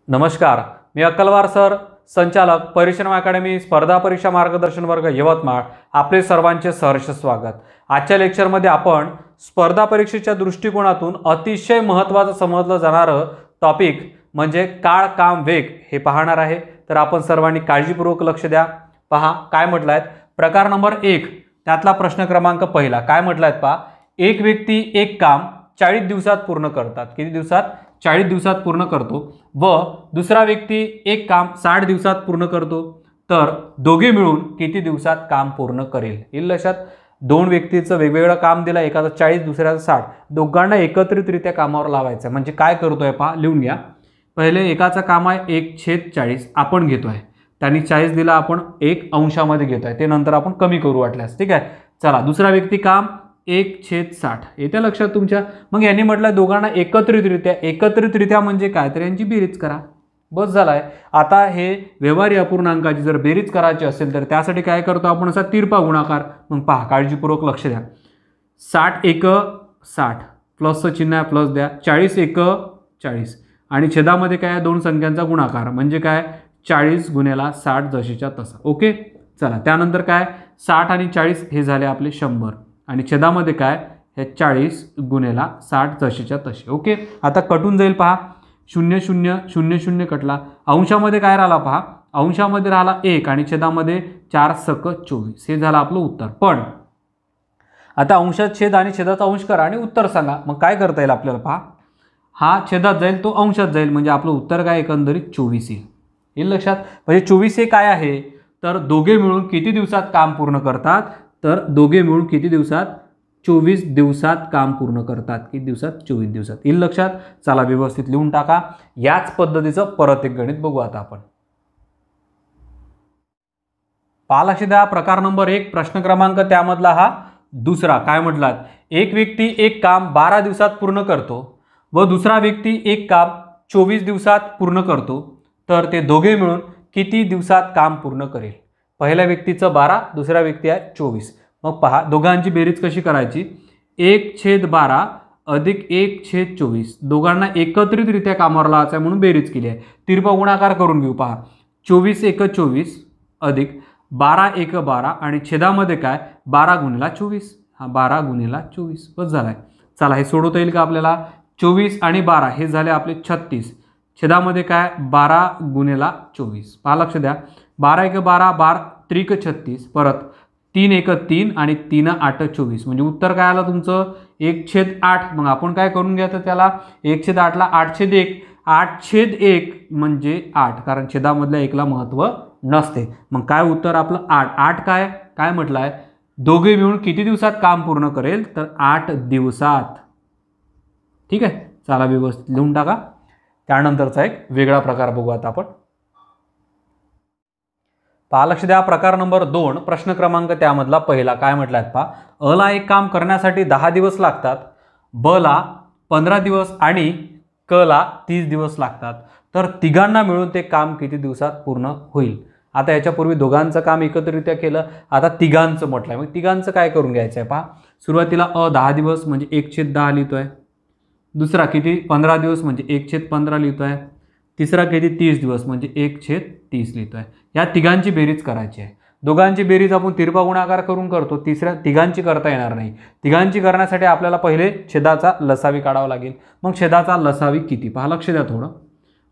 नमस्कार, मी अक्कलवार सर, संचालक परिश्रम अकॅडमी स्पर्धा परीक्षा मार्गदर्शन वर्ग यवतमाळ. आपले सर्वांचे सहर्ष स्वागत. आजच्या लेक्चरमध्ये आपण स्पर्धा परीक्षेच्या दृष्टिकोनातून अतिशय महत्त्वाचं समजलं जाणारं टॉपिक म्हणजे काळ काम वेग हे पाहणार आहे. तर आपण सर्वांनी काळजीपूर्वक लक्ष द्या. पहा काय म्हटलंय. प्रकार नंबर 1 त्यातला प्रश्न क्रमांक पहिला काय म्हटलाय पहा. एक व्यक्ती एक काम 40 दिवसात पूर्ण करतात. किती दिवसात? 40 दिवसात पूर्ण करतो व दुसरा व्यक्ती एक काम 60 दिवसात पूर्ण करतो. तर दोघे मिळून किती दिवसात काम पूर्ण करेल? येईल लक्षात. दोन व्यक्तीचं वेगवेगळं काम दिलं, एकाचं 40 दुसऱ्याचं 60. दोघांना एकत्रितरित्या कामावर लावायचं. म्हणजे काय करतोय पहा, लिहून घ्या. पहिले एकाचं काम आहे 1/40 आपण घेतोय. त्यांनी 40 दिला, आपण 1 अंशामध्ये घेतोय. ते नंतर आपण कमी करू वाटल्यास. ठीक आहे. चला दुसरा व्यक्ती काम 1/60 येत्या लक्षात तुमच्या. मग यांनी म्हटलं दोघांना एकत्रितरित्या म्हणजे काय, तर यांची बेरीज करा. बस झालाय. आता हे व्यवहारी अपूर्णांकाची जर बेरीज करायची असेल तर त्यासाठी काय करतो आपण, असा तिरपा गुणाकार. मग पहा काळजीपूर्वक लक्ष द्या. 60 1 60 प्लसचं चिन्ह आहे, प्लस द्या. 40 1 40 आणि छेदामध्ये काय, दोन संख्यांचा गुणाकार म्हणजे काय, 40 गुणेला 60 जशीच्या तसा. ओके. चला त्यानंतर काय, 60 आणि 40 हे झाले आपले 100 आणि छेदामध्ये काय, हे 40 गुणेला 60 जशीच्या तसे. ओके. आता कटून जाईल पहा. 0 0 0 0 कटला. अंशामध्ये काय राहिला पहा, अंशामध्ये राहिला 1 आणि छेदामध्ये 4 सक 24 हे झालं आपलं उत्तर. पण आता अंशात छेद आणि छेदाचा अंश करा आणि उत्तर सांगा. मग काय करता येईल आपल्याला पहा. हा छेदात जाईल, तो अंशात जाईल, म्हणजे आपलं उत्तर काय एकंदरीत 24 येईल. येईल लक्षात. म्हणजे 24 हे काय आहे, तर दोघे मिळून किती दिवसात काम पूर्ण करतात, तर दोघे मिळून किती दिवसात, 24 दिवसात काम पूर्ण करतात. किती दिवसात, 24 दिवसात. येईल लक्षात. चला व्यवस्थित लिहून टाका. याच पद्धतीचं परत एक गणित बघू आता आपण. पहा लक्ष द्या. प्रकार नंबर 1 प्रश्न क्रमांक त्यामधला हा दुसरा काय म्हटलात. एक व्यक्ती एक काम 12 दिवसात पूर्ण करतो व दुसरा व्यक्ती एक काम 24 दिवसात पूर्ण करतो. तर ते दोघे मिळून किती दिवसात काम पूर्ण करेल? पहिल्या व्यक्तीचं 12, दुसऱ्या व्यक्ती आहे 24. मग पहा दोघांची बेरीज कशी करायची. 1/12 अधिक 1/24 दोघांना एकत्रितरित्या कामावर लावायचं आहे म्हणून बेरीज केली आहे. तिरपा गुणाकार करून घेऊ. पहा 24 1 24 अधिक 12 1 12 आणि छेदामध्ये काय, 12 गुणिला 24. हा 12 गुणिला 24 बस झालाय. चला हे सोडवता येईल का आपल्याला. 24 आणि 12 हे झाले आपले 36. छेदामध्ये काय, 12 गुणिला 24. पहा लक्ष द्या. 12 1 12 12 त्रिक 36 परत 3 1 3 आणि 3 8 24 म्हणजे उत्तर काय आलं तुमचं 1/8. मग आपण काय करून घ्या तर त्याला 1/8 ला 8/1 8/1 म्हणजे 8, कारण छेदामधल्या 1 ला महत्व नसते. मग काय उत्तर आपलं 8. 8 काय काय म्हटलंय, दोघे मिळून किती दिवसात काम पूर्ण करेल, तर 8 दिवसात. ठीक आहे. चला व्यवस्थित लिहून टाका. त्यानंतरचा एक वेगळा प्रकार बघू आता आपण. पहा लक्ष द्या. प्रकार नंबर 2 प्रश्न क्रमांक त्यामधला पहिला काय म्हटलाय पहा. अ ला एक काम करण्यासाठी 10 दिवस लागतात, ब ला 15 दिवस आणि क ला 30 दिवस लागतात. तर तिघांना मिळून ते काम किती दिवसात पूर्ण होईल? आता याच्यापूर्वी दोघांचं काम एकत्रित्या केलं, आता तिघांचं म्हटलंय. मग तिघांचं काय करून घ्यायचं आहे पहा. सुरुवातीला 10 दिवस म्हणजे 1/10 लिहितोय. दुसरा किती 15 दिवस म्हणजे 1/15 लिहितोय. तिसरा किती 30 दिवस म्हणजे 1/30 लिहितोय. या तिघांची बेरीज करायची आहे. दोघांची बेरीज आपण तिरपा गुणाकार करून करतो. तिघांची करता येणार नाही. तिघांची करण्यासाठी आपल्याला पहिले छेदाचा लसावी काढावा लागेल. मग छेदाचा लसावी किती पहा लक्ष द्या. थोडं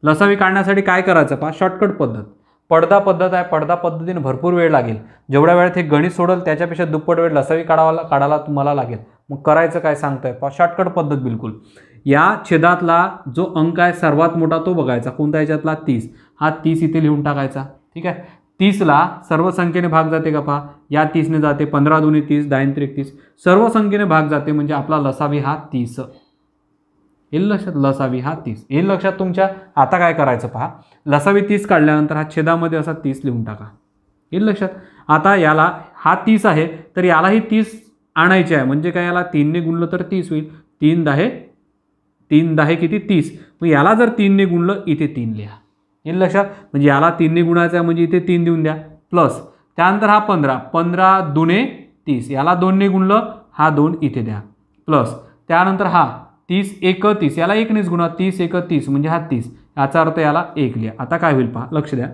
लसावी काढण्यासाठी काय करायचं पहा. शॉर्टकट पद्धत पडदा पद्धत आहे. पडदा पद्धतीने भरपूर वेळ लागेल. जेवढ्या वेळात हे गणित सोडल त्याच्यापेक्षा दुप्पट वेळ लसावी काढायला तुम्हाला लागेल. मग करायचं काय सांगताय पहा. शॉर्टकट पद्धत बिलकुल. या छेदातला जो अंक आहे सर्वात मोठा तो बघायचा. कोणता याच्यातला 30. हा 30 इथे लिहून टाकायचा. ठीक आहे. 30 ला सर्व संख्येने भाग जाते का पहा. या 30 ने जाते. 15 दुनी 30 10 31 सर्व संख्येने भाग जाते म्हणजे आपला लसावी हा 30 येईल लक्षात. लसावी हा 30 येईल लक्षात तुमच्या. आता काय करायचं पहा. लसावी 30 काढल्यानंतर हा छेदामध्ये असा 30 लिहून टाका. येईल लक्षात. आता याला हा 30 आहे तर यालाही 30 आणायचे आहे म्हणजे काय, याला 3 ने गुणलं तर 30 होईल. 3 10 किती 30. मग याला जर 3 ने गुणलं इथे 3 लिहा. येईल लक्षात. म्हणजे याला 3 ने गुणायचं आहे म्हणजे इथे 3 देऊन द्या. प्लस त्यानंतर हा 15 दुने 30 याला 2 ने गुणलं, हा 2 इथे द्या. प्लस त्यानंतर हा 30 1 30 याला 1 नेच गुणा. 30 1 30 म्हणजे हा 30 याचा अर्थ याला 1 लिहा. आता काय होईल पहा, लक्ष द्या.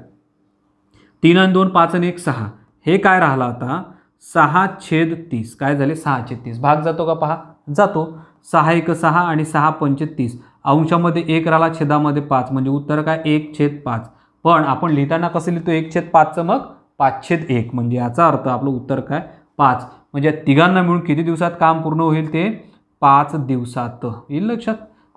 3 आणि 2 5 आणि 1 6. हे काय राहिलं आता 6/30. काय झाले 6/30. भाग जातो का पहा, जातो. 6 1 6 आणि 6 5 30. अंशामध्ये 1 राहिला, छेदामध्ये 5, म्हणजे उत्तर काय 1/5. पण आपण लिहिताना कसं लिहितो 1/5चं मग 5/1, म्हणजे याचा अर्थ आपलं उत्तर काय 5. म्हणजे तिघांना मिळून किती दिवसात काम पूर्ण होईल ते 5 दिवसात. येईल लक्षात.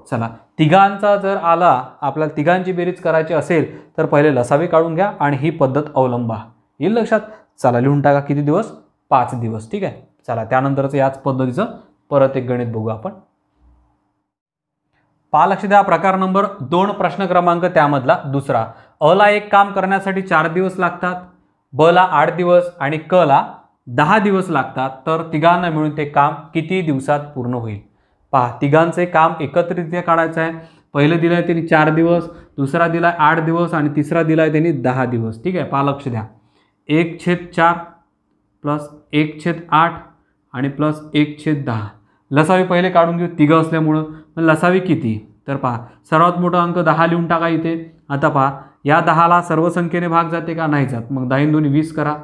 चला, तिघांचा जर आला, आपल्याला तिघांची बेरीज करायची असेल तर पहिले लसावी काढून घ्या आणि ही पद्धत अवलंबा. येईल लक्षात. चला लिहून टाका किती दिवस, 5 दिवस. ठीक आहे. चला त्यानंतरच याच पद्धतीचं परत एक गणित बघू आपण. पहा, लक्ष द्या. प्रकार नंबर 2 प्रश्न क्रमांक त्यामधला दुसरा. अ ला एक काम करण्यासाठी 4 दिवस लागतात, ब ला 8 दिवस आणि क ला 10 दिवस लागतात. तर तिघांना मिळून ते काम किती दिवसात पूर्ण होईल. पहा, तिघांचे काम एकत्रितरित्या काढायचं आहे. पहिलं दिलं आहे त्यांनी 4 दिवस, दुसरा दिला आहे 8 दिवस आणि तिसरा दिला आहे त्यांनी 10 दिवस. ठीक आहे. पहा, लक्ष द्या. 1/4 प्लस 1/8 आणि प्लस 1/10. लसावी पहिले काढून घेऊ, तिघं असल्यामुळं. लसावी किती, तर पहा सर्वात मोठा अंक 10 लिहून टाका इथे. आता पहा, या 10ला सर्व संख्येने भाग जाते का, नाही जात. मग 10 2 20 करा.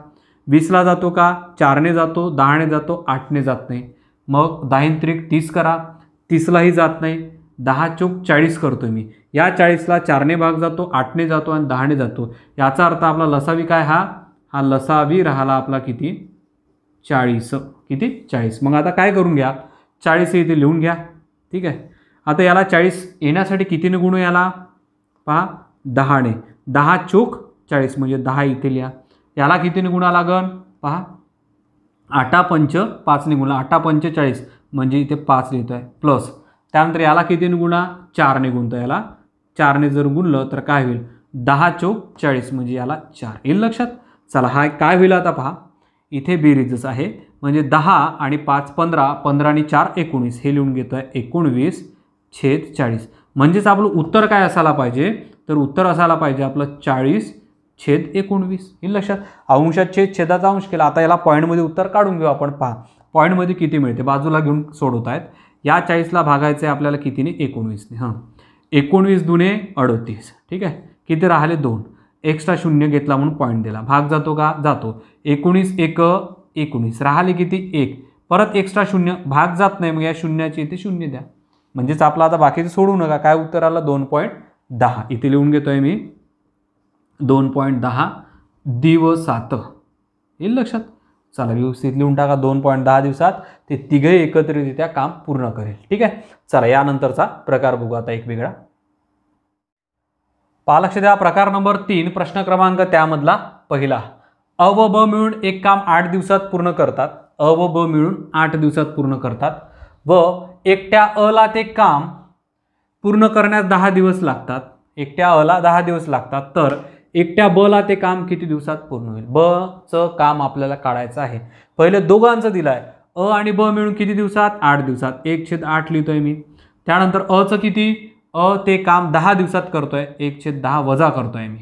20ला जातो का, 4ने जातो, 10ने जातो, 8ने जात नाही. मग 10 त्रिक 30 करा. 30लाही जात नाही. 10 चौक 40 करतो मी. या 40ला 4ने भाग जातो, 8ने जातो आणि 10ने जातो. याचा अर्थ आपला लसावी काय, हा लसावी राहिला आपला किती 40. किती 40. मग आता काय करून घ्या, 40 इथे लिहून घ्या. ठीक आहे. आता याला 40 येण्यासाठी कितीने गुणू, याला पहा 10ने. 10 चौक 40 म्हणजे 10 इथे लिहा. याला कितीने गुणा लागन, पहा 8 5 5ने गुणा. 8 5 40 म्हणजे इथे 5 लिहितो आहे. प्लस त्यानंतर याला कितीने गुणा, 4ने गुणतो. याला 4ने जर गुणलं तर काय होईल, 10 चौक 40 म्हणजे याला 4. येईल लक्षात. चला, हा काय होईल आता पहा, इथे बेरीजच आहे. म्हणजे 10 आणि 5 15, 15 आणि 4 19. हे लिहून घेतो आहे 19/40. म्हणजेच आपलं उत्तर काय असायला पाहिजे, तर उत्तर असायला पाहिजे आपलं 40/19. येईल लक्षात. अंशात छेदाचा अंश केला. आता याला पॉईंटमध्ये उत्तर काढून घेऊ आपण. पहा पॉईंटमध्ये किती मिळते, बाजूला घेऊन सोडवत आहेत. या 40ला भागायचं आहे आपल्याला कितीने, 19ने. 19 दुने 38. ठीक आहे. किती राहिले 2. एक्स्ट्रा शून्य घेतला म्हणून पॉईंट दिला. भाग जातो का, जातो. 19 1 19 राहिले किती 1. परत एक्स्ट्रा शून्य, भाग जात नाही. मग या शून्याची इथे शून्य द्या. म्हणजेच आपला आता बाकीचं सोडू नका. काय उत्तर आलं 2.10. इथे लिहून घेतोय मी 2.10 दिवसात. येईल लक्षात. चला व्यवस्थित लिहून टाका. 2.10 दिवसात ते तिघे एकत्रितरित्या काम पूर्ण करेल. ठीक आहे. चला यानंतरचा प्रकार बघू आता एक वेगळा. पहा, लक्ष द्या. प्रकार नंबर 3 प्रश्न क्रमांक त्यामधला पहिला. अ व ब मिळून एक काम 8 दिवसात पूर्ण करतात. अ व ब मिळून 8 दिवसात पूर्ण करतात व एकट्या अ ला ते काम पूर्ण करण्यास 10 दिवस लागतात. एकट्या अ ला 10 दिवस लागतात. तर एकट्या ब ला ते काम किती दिवसात पूर्ण होईल. ब चं काम आपल्याला काढायचं आहे. पहिले दोघांचं दिलं आहे. अ आणि ब मिळून किती दिवसात, 8 दिवसात. 1/8 लिहितोय मी. त्यानंतर अ चं किती, अ ते काम 10 दिवसात करतोय. 1/10 वजा करतोय मी.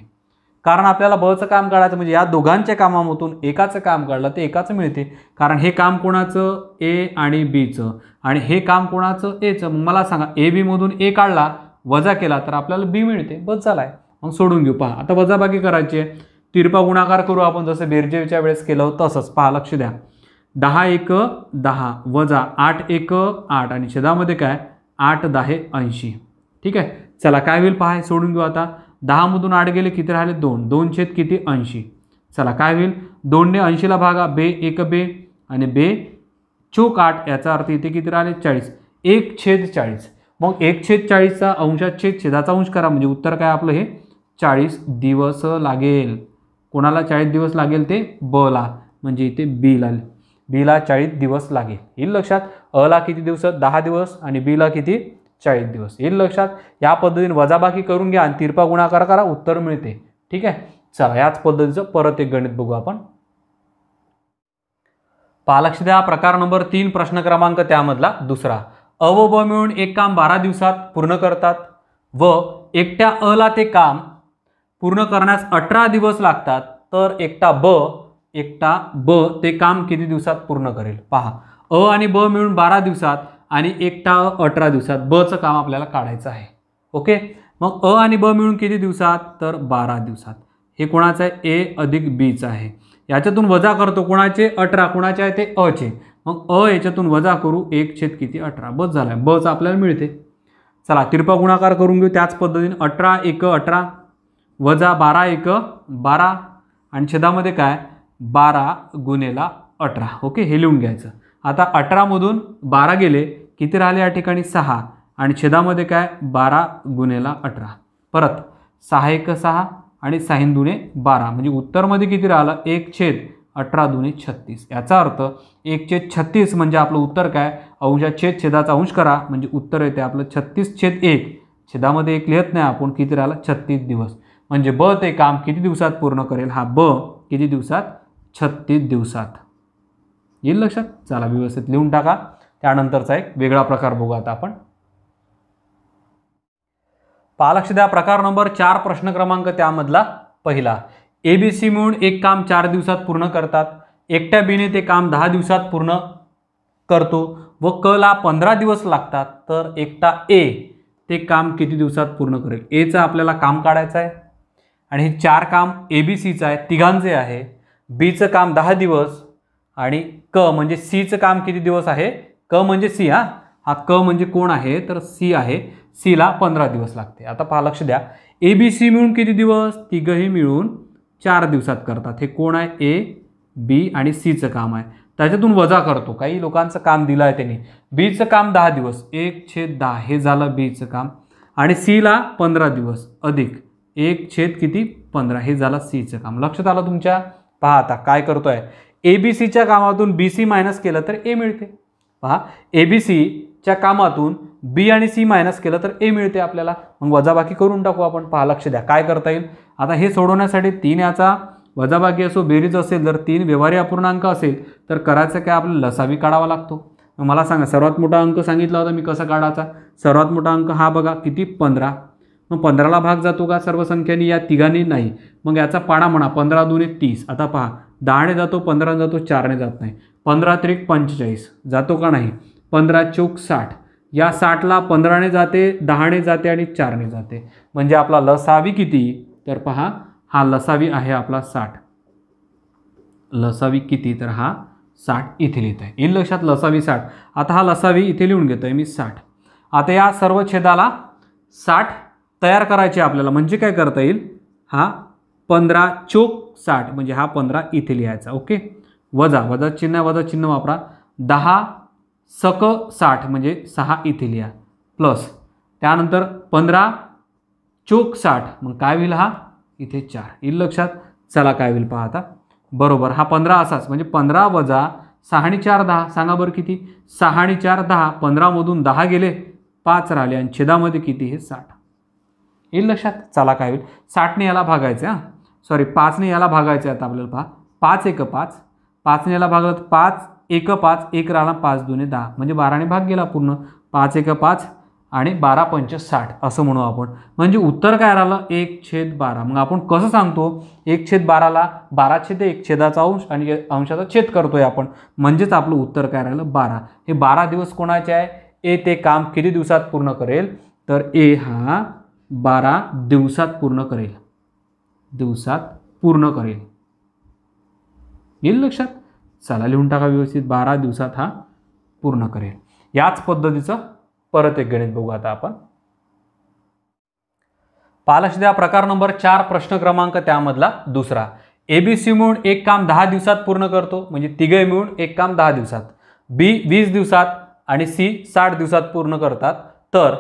कारण आपल्याला ब चं काम काढायचं, म्हणजे या दोघांच्या कामामधून एकाचं काम काढलं ते एकाचं मिळते. कारण हे काम कोणाचं, ए आणि बीचं, आणि हे काम कोणाचं, एचं. मग मला सांगा, ए बी मधून ए काढला, वजा केला तर आपल्याला बी मिळते. बस झालाय. मग सोडून घेऊ. पहा आता वजाबाकी करायची आहे. तिरपा गुणाकार करू आपण, जसं बेरजेच्या वेळेस केलं होतं तसंच. पहा लक्ष द्या. 10 1 10 वजा 8 1 8 आणि छेदामध्ये काय 8 10 80. ठीक आहे. चला काय होईल पहा, सोडून घेऊ आता. 10 मधून 8 गेले किती राहिले 2. 2 छेद किती 80. चला काय होईल, 2 ने 80ला भागा. बे 1 बे आणि बे चौक 8. याचा अर्थ इथे किती राहिले 40. 1/40. मग 1/40चा अंशात छेदाचा अंश करा, म्हणजे उत्तर काय आपलं हे 40 दिवस लागेल. कोणाला 40 दिवस लागेल, ते ब ला, म्हणजे इथे बी ला. बी ला 40 दिवस लागेल. येईल लक्षात. अ ला किती दिवस, 10 दिवस आणि बी ला किती 40 दिवस. येईल लक्षात. या पद्धतीने वजाबाकी करून घ्या आणि तिरपा गुणाकार करा, उत्तर मिळते. ठीक आहे. चला याच पद्धतीचं परत एक गणित बघू आपण. पहा लक्ष द्या. प्रकार नंबर 3 प्रश्न क्रमांक त्यामधला दुसरा. अ व ब मिळून एक काम 12 दिवसात पूर्ण करतात व एकट्या अ ला ते काम पूर्ण करण्यास 18 दिवस लागतात. तर एकटा ब ते काम किती दिवसात पूर्ण करेल. पहा, अ आणि ब मिळून 12 दिवसात आणि एकटा 18 दिवसात. ब चं काम आपल्याला काढायचं आहे. ओके. मग अ आणि ब मिळून किती दिवसात, तर 12 दिवसात. हे कोणाचं आहे, ए अधिक बीचं आहे. याच्यातून वजा करतो कोणाचे, 18, कोणाचे आहे ते अचे. मग अ याच्यातून वजा करू, 1/18, बस झाला आहे, बचं आपल्याला मिळते. चला तिरपा गुणाकार करून घेऊ त्याच पद्धतीने. 18 × 18 वजा 12 × 12 आणि छेदामध्ये काय 12 × 18. ओके, हे लिहून घ्यायचं. आता 18मधून 12 गेले, किती राहिले या ठिकाणी 6 आणि छेदामध्ये काय 12 × 18. परत 6 × 6 आणि 6 × 2 12 म्हणजे उत्तरमध्ये किती राहिलं 1/18 × 36. याचा अर्थ 1/36 म्हणजे आपलं उत्तर काय, अंशाछेद छेदाचा अंश करा म्हणजे उत्तर येते आपलं 36/1. छेदामध्ये 1 लिहित नाही आपण, किती राहिलं 36 दिवस. म्हणजे ब ते काम किती दिवसात पूर्ण करेल, हा ब किती दिवसात 36 दिवसात. येईल लक्षात. चला व्यवस्थित लिहून टाका. त्यानंतरचा एक वेगळा प्रकार बघू आता आपण. लक्ष द्या, प्रकार नंबर 4 प्रश्न क्रमांक त्यामधला पहिला. ABC मिळून एक काम 4 दिवसात पूर्ण करतात. एकट्या बीने ते काम 10 दिवसात पूर्ण करतो व क ला 15 दिवस लागतात. तर एकटा ए ते काम किती दिवसात पूर्ण करेल. एचं आपल्याला काम काढायचं आहे आणि हे 4 काम ABCचं आहे, तिघांचे आहे. बीचं काम 10 दिवस आणि क म्हणजे सीचं काम किती दिवस आहे, क म्हणजे सी, हा क म्हणजे कोण आहे तर सी आहे. सीला 15 दिवस लागते. आता पहा लक्ष द्या, ABC मिळून किती दिवस, तिघही मिळून 4 दिवसात करतात. हे कोण आहे, ए बी आणि सीचं काम आहे. त्याच्यातून वजा करतो, काही लोकांचं काम दिलं आहे त्यांनी. बीचं काम 10 दिवस, 1/10 हे झालं बीचं काम आणि सीला 15 दिवस अधिक 1/15 हे झालं सीचं काम. लक्षात आलं तुमच्या. पहा आता काय करतोय, ABCच्या कामातून BC मायनस केलं तर ए मिळते. पहा ABCच्या कामातून बी आणि सी मायनस केलं तर ए मिळते आपल्याला. मग वजाबाकी करून टाकू आपण. पहा लक्ष द्या काय करता येईल. आता हे सोडवण्यासाठी 3 याचा वजाबाकी असो बेरीज असेल, जर 3 व्यवहारी अपूर्णांक असेल तर करायचं काय, आपल्याला लसावी काढावा लागतो. मग मला सांगा सर्वात मोठा अंक सांगितला होता मी कसा काढायचा. सर्वात मोठा अंक हा बघा किती 15. मग 15ला भाग जातो का सर्व संख्यांनी, या तिघांनी नाही. मग याचा पाडा म्हणा, 15 × 2 = 30. आता पहा 10ने जातो, 15 जातो, 4ने जात नाही. 15 × 3 = 45 जातो का नाही. 15 × 4 = 60. या 60ला 15ने जाते, 10ने जाते आणि 4ने जाते. म्हणजे आपला लसावी किती, तर पहा हा लसावी आहे आपला 60. लसावी किती, तर हा 60 इथे लिहित आहे. येईल लक्षात, लसावी 60. आता हा लसावी इथे लिहून घेतोय मी 60. आता या सर्व छेदाला 60 तयार करायचे आपल्याला. म्हणजे काय करता येईल, हा 15 × 4 = 60 म्हणजे हा 15 इथे लिहायचा. ओके, वजा चिन्ह वापरा. 10 सक 60 म्हणजे 6 इथे लिहा प्लस त्यानंतर 15 × 4 = 60 मग काय होईल, हा इथे 4 येईल लक्षात. चला काय होईल पहा आता. बरोबर हा 15 असाच म्हणजे 15 वजा 6 आणि 4 10. सांगा बरं किती, 6 आणि 4 10. 15मधून 10 गेले, 5 राहिले आणि छेदामध्ये किती, हे 60 येईल लक्षात. चला काय होईल, 60ने याला भागायचं, 5ने याला भागायचं. आता आपल्याला पहा 5 × 1 = 5. 5ने याला भागलं तर 5 × 1 = 5, 1 राहिला, 5 × 2 = 10 म्हणजे 12ने भाग गेला पूर्ण. 5 × 1 = 5 आणि 12 × 5 = 60 असं म्हणू आपण. म्हणजे उत्तर काय राहिलं 1/12. मग आपण कसं सांगतो 1/12ला 12/1 छेदाचा अंश आणि अंशाचा छेद करतोय आपण, म्हणजेच आपलं उत्तर काय राहिलं 12. हे 12 दिवस कोणाचे आहे, ए ते काम किती दिवसात पूर्ण करेल, तर ए हा 12 दिवसात पूर्ण करेल. येईल लक्षात. चला लिहून टाका व्यवस्थित, 12 दिवसात हा पूर्ण करेल. याच पद्धतीचं परत एक गणित बघू आता आपण. लक्ष द्या, प्रकार नंबर 4 प्रश्न क्रमांक त्यामधला दुसरा. ABC मिळून एक काम 10 दिवसात पूर्ण करतो म्हणजे तिघे मिळून एक काम 10 दिवसात. बी 20 दिवसात आणि सी 60 दिवसात पूर्ण करतात. तर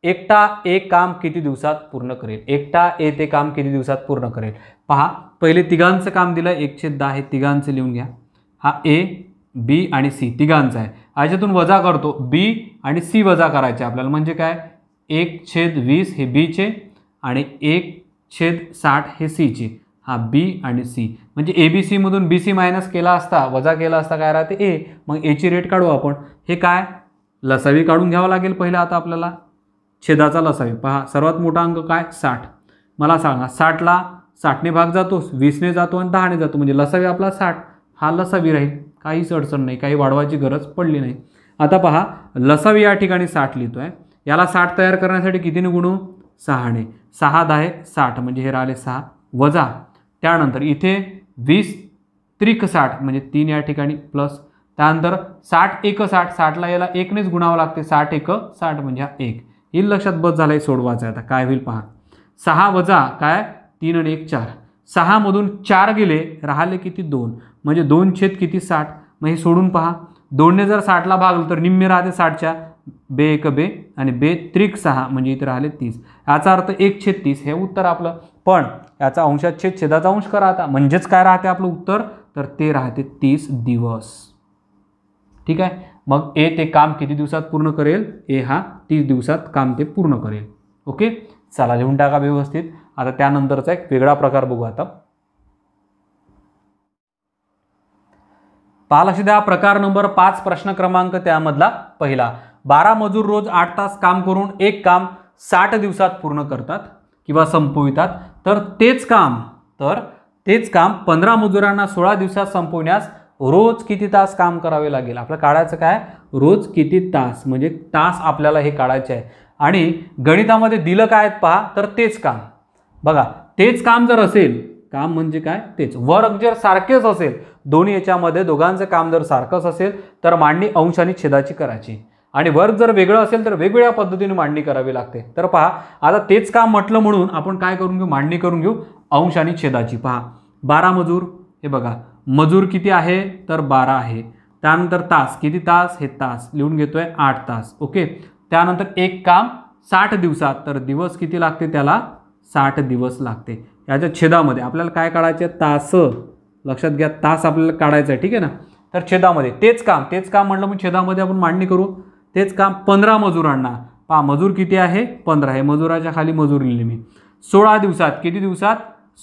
एकटा एक काम किती दिवसात पूर्ण करेल. एकटा ए ते काम किती दिवसात पूर्ण करेल. पहा पहिले तिघांचं काम दिलं 1/10 हे तिघांचं लिहून घ्या. हा ए बी आणि सी तिघांचा आहे. याच्यातून वजा करतो, बी आणि सी वजा करायचे आपल्याला. म्हणजे काय 1/20 हे बीचे आणि 1/60 हे सीचे. हा बी आणि सी म्हणजे ABC मधून BC मायनस केला असता, वजा केला असता काय राहते ए. मग एची रेट काढू आपण. हे काय लसावी काढून घ्यावं लागेल पहिला आता आपल्याला. छेदाचा लसावी पहा, सर्वात मोठा अंक काय 60. मला सांगा 60ला 60ने भाग जातो, 20ने जातो आणि 10ने जातो म्हणजे लसावी आपला 60. हा लसावी राहील, काहीच अडचण नाही, काही वाढवायची गरज पडली नाही. आता पहा लसावी या ठिकाणी 60 लिहितोय. याला 60 तयार करण्यासाठी कितीने गुणू, 6ने 6 10 60 म्हणजे हे राहिले 6 वजा त्यानंतर इथे 20 त्रिक 60 म्हणजे 3 या ठिकाणी प्लस त्यानंतर 60 1 60 60ला याला 1नेच गुणावं लागते 60 1 60 म्हणजे हा 1 येईल लक्षात बस झालाय सोडवायचं आता काय होईल पहा 6 वजा काय 3 आणि 1 4 6 मधून 4 गेले राहिले किती 2 म्हणजे 2 छेद किती 60 मग हे सोडून पहा 2ने जर 60ला भागलं तर निम्मे राहते 60च्या बे 1 बे आणि बे त्रिक 6 म्हणजे इथे राहिले 30 याचा अर्थ 1/30 हे उत्तर आपलं पण याचा अंशात छेद छेदाचा अंश करा आता म्हणजेच काय राहते आपलं उत्तर तर ते राहते 30 दिवस ठीक आहे मग ए ते काम किती दिवसात पूर्ण करेल ए हा 30 दिवसात काम ते पूर्ण करेल ओके चला लिहून टाका व्यवस्थित आता त्यानंतरचा एक वेगळा प्रकार बघू आता पहा लक्ष द्या प्रकार नंबर 5 प्रश्न क्रमांक त्यामधला पहिला 12 मजूर रोज 8 तास काम करून एक काम 60 दिवसात पूर्ण करतात किंवा संपवितात तर तेच काम 15 मजुरांना 16 दिवसात संपवण्यास रोज किती तास काम करावे लागेल आपल्याला काढायचं काय रोज किती तास म्हणजे तास आपल्याला हे काढायचे आहे आणि गणितामध्ये दिलं काय पहा तर तेच काम बघा तेच काम जर असेल काम म्हणजे काय तेच वर्ग जर सारखेच असेल दोन्ही याच्यामध्ये दोघांचं काम जर सारखंच असेल तर मांडणी अंश आणि छेदाची करायची आणि वर्ग जर वेगळं असेल तर वेगवेगळ्या पद्धतीने मांडणी करावी लागते तर पहा आता तेच काम म्हटलं म्हणून आपण काय करून घेऊ मांडणी करून घेऊ अंश आणि छेदाची पहा 12 मजूर हे बघा मजूर किती आहे तर 12 आहे त्यानंतर तास किती तास हे तास लिहून घेतोय 8 तास ओके त्यानंतर एक काम 60 दिवसात तर दिवस किती लागते त्याला 60 दिवस लागते याच्या छेदामध्ये आपल्याला काय काढायचे तास लक्षात घ्या तास आपल्याला काढायचं आहे ठीक आहे ना तर छेदामध्ये तेच काम म्हटलं मग छेदामध्ये आपण मांडणी करू तेच काम 15 मजुरांना पहा मजूर किती आहे 15 हे मजुराच्या खाली मजूर लिहिले मी 16 दिवसात किती दिवसात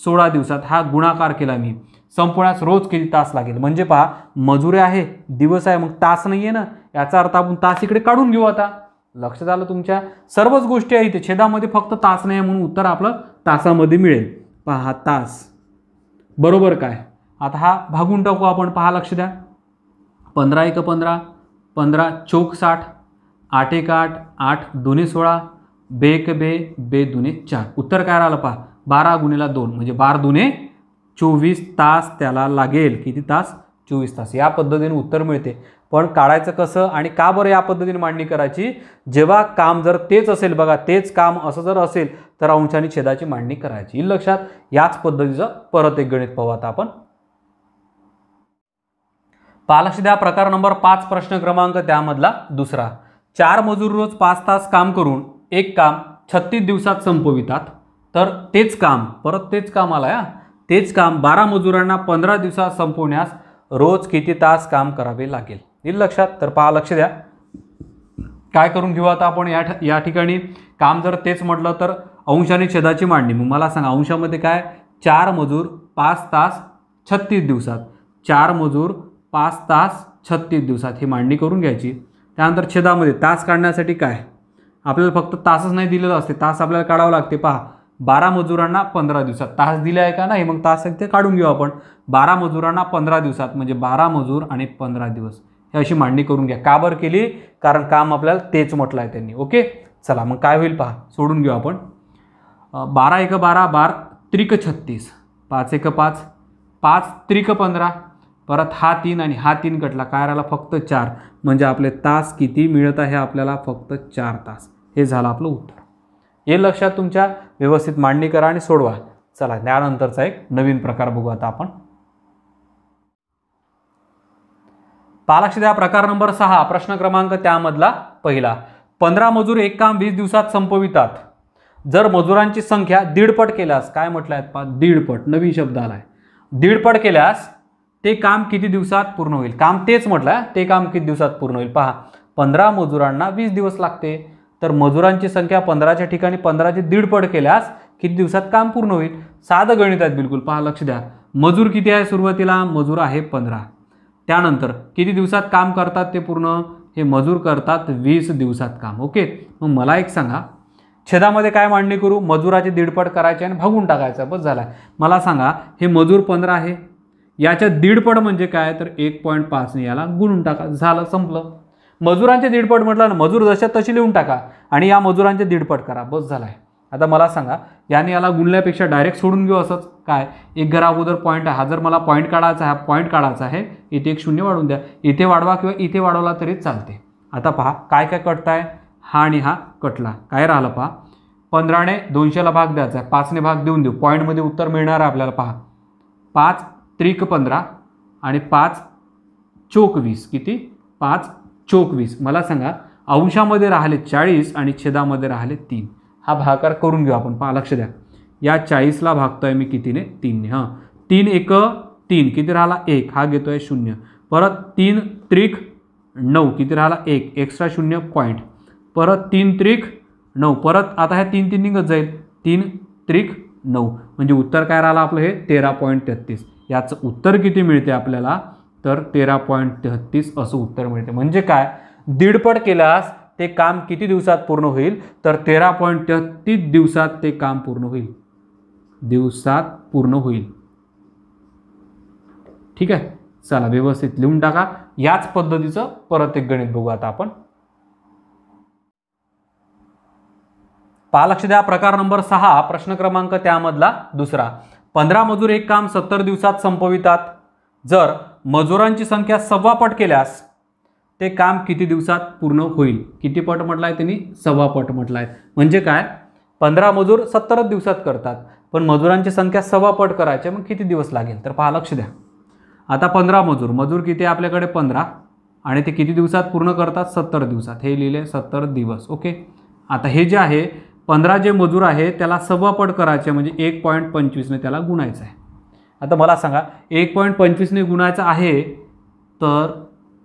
16 दिवसात हा गुणाकार केला मी संपवण्यास रोज किती तास लागेल म्हणजे पहा मजुरी आहे दिवस आहे मग तास नाही आहे ना याचा अर्थ आपण तास इकडे काढून घेऊ आता लक्षात आलं तुमच्या सर्वच गोष्टी आहे इथे छेदामध्ये फक्त तास नाही म्हणून उत्तर आपलं तासामध्ये मिळेल पहा हा तास बरोबर काय आता हा भागून टाकू आपण पहा लक्ष द्या 15 1 15 15 चौक 60 8 1 8 8 2 16 बे 1 बे बे 2 4 उत्तर काय राहिलं पहा 12 गुणिला 2 म्हणजे 12 2 24 तास त्याला लागेल किती तास 24 तास या पद्धतीने उत्तर मिळते पण काढायचं कसं आणि का बरं या पद्धतीने मांडणी करायची जेव्हा काम जर तेच असेल बघा तेच काम असं जर असेल तर अंश आणि छेदाची मांडणी करायची येईल लक्षात याच पद्धतीचं परत एक गणित पाहू आता आपण लक्ष द्या प्रकार नंबर 5 प्रश्न क्रमांक त्यामधला दुसरा 4 मजूर रोज 5 तास काम करून एक काम 36 दिवसात संपवितात तर तेच काम परत तेच काम आलं या तेच काम 12 मजुरांना 15 दिवसात संपवण्यास रोज किती तास काम करावे लागेल येईल लक्षात तर पहा लक्ष द्या काय करून घेऊ आता आपण या ठिकाणी काम जर तेच म्हटलं तर अंश आणि छेदाची मांडणी मग मला सांगा अंशामध्ये काय 4 मजूर 5 तास 36 दिवसात 4 मजूर 5 तास 36 दिवसात ही मांडणी करून घ्यायची त्यानंतर छेदामध्ये तास काढण्यासाठी काय आपल्याला फक्त तासच नाही दिलेलं असते तास आपल्याला काढावं लागते पहा 12 मजुरांना 15 दिवसात तास दिले आहे का नाही मग तास ते काढून घेऊ आपण 12 मजुरांना 15 दिवसात म्हणजे 12 मजूर आणि 15 दिवस हे अशी मांडणी करून घ्या का बरं केली कारण काम आपल्याला तेच म्हटलं आहे त्यांनी ओके चला मग काय होईल पहा सोडून घेऊ आपण 12 1 12 12 त्रिक 36 5 1 5 5 त्रिक 15 परत हा 3 आणि हा 3 कटला काय राहिला फक्त 4 म्हणजे आपले तास किती मिळत आहे आपल्याला फक्त 4 तास हे झालं आपलं उत्तर हे लक्षात तुमच्या व्यवस्थित मांडणी करा आणि सोडवा चला त्यानंतरचा एक नवीन प्रकार बघू आता आपण लक्ष द्या प्रकार नंबर 6 प्रश्न क्रमांक त्यामधला पहिला 15 मजूर एक काम 20 दिवसात संपवितात जर मजुरांची संख्या दीडपट केल्यास काय म्हटलं आहे पहा दीडपट नवीन शब्द आलाय दीडपट केल्यास ते काम किती दिवसात पूर्ण होईल काम तेच म्हटलं ते काम किती दिवसात पूर्ण होईल पहा 15 मजुरांना 20 दिवस लागते तर मजुरांची संख्या 15च्या ठिकाणी 15ची दीडपट केल्यास किती दिवसात काम पूर्ण होईल साधं गणित आहे बिलकुल पहा लक्ष द्या मजूर किती आहे सुरुवातीला मजूर आहे 15 त्यानंतर किती दिवसात काम करतात ते पूर्ण हे मजूर करतात 20 दिवसात काम ओके मग मला एक सांगा छेदामध्ये काय मांडणी करू मजुराची दीडपट करायची आणि भागून टाकायचं बस झाला मला सांगा हे मजूर 15 आहे याच्या दीडपट म्हणजे काय तर 1.5 ने याला गुणून टाका झालं संपलं मजुरांचे दीडपट म्हटलं ना मजूर जशा तशी लिहून टाका आणि या मजुरांचे दीडपट करा बस झालाय आता मला सांगा, याने याला गुणल्यापेक्षा डायरेक्ट सोडून घेऊ असंच काय, एक घरा अगोदर पॉईंट आहे, हा जर मला पॉईंट काढायचा आहे, हा पॉईंट काढायचा आहे, इथे एक शून्य वाढवून द्या, इथे वाढवा किंवा इथे वाढवला तरी चालते. आता पहा काय काय कटताय, हा आणि हा कटला, काय राहिलं पहा, 15ने 200ला भाग द्यायचा आहे, 5ने भाग देऊन देऊ, पॉईंटमध्ये उत्तर मिळणार आहे आपल्याला. पहा 5 त्रिक 15 आणि 5 चोक 20, किती 5 चोक 20. मला सांगा अंशामध्ये राहिले 40 आणि छेदामध्ये राहिले 3. हा भागाकार करून घेऊ आपण. पहा लक्ष द्या, या 40ला भागतोय मी कितीने, 3ने. हां 3 एक 3, किती राहिला 1, हा घेतोय 0. परत 3 त्रिक 9, किती राहिला 1, एक्स्ट्रा 0 पॉईंट. परत 3 त्रिक 9, परत आता हे 3 3 निघत जाईल, 3 त्रिक 9, म्हणजे उत्तर काय राहिलं आपलं हे 13.33. याचं उत्तर किती मिळते आपल्याला, तर 13.33 असं उत्तर मिळते. म्हणजे काय, दीडपट केल्यास ते काम किती दिवसात पूर्ण होईल, तर 13.33 दिवसात ते काम पूर्ण होईल, दिवसात पूर्ण होईल. ठीक आहे, चला व्यवस्थित लिहून टाका. याच पद्धतीचं परत एक गणित बघू आता आपण. पहा लक्ष द्या, प्रकार नंबर 6, प्रश्न क्रमांक त्यामधला दुसरा. 15 मजूर एक काम 70 दिवसात संपवितात. जर मजुरांची संख्या 1.25 पट केल्यास ते काम किती दिवसात पूर्ण होईल. किती पट म्हटलाय त्यांनी, 1.25 पट म्हटलाय. म्हणजे काय, 15 मजूर 70 दिवसात करतात, पण मजुरांची संख्या 1.25 पट करायची, मग किती दिवस लागेल. तर पहा लक्ष द्या, आता 15 मजूर किती आहे आपल्याकडे 15, आणि ते किती दिवसात पूर्ण करतात, 70 दिवसात. हे लिहिले 70 दिवस. ओके, आता हे जे आहे 15 जे मजूर आहे त्याला 1.25 पट करायचे, म्हणजे 1.25ने त्याला गुणायचं आहे. आता मला सांगा 1.25ने गुणायचं आहे तर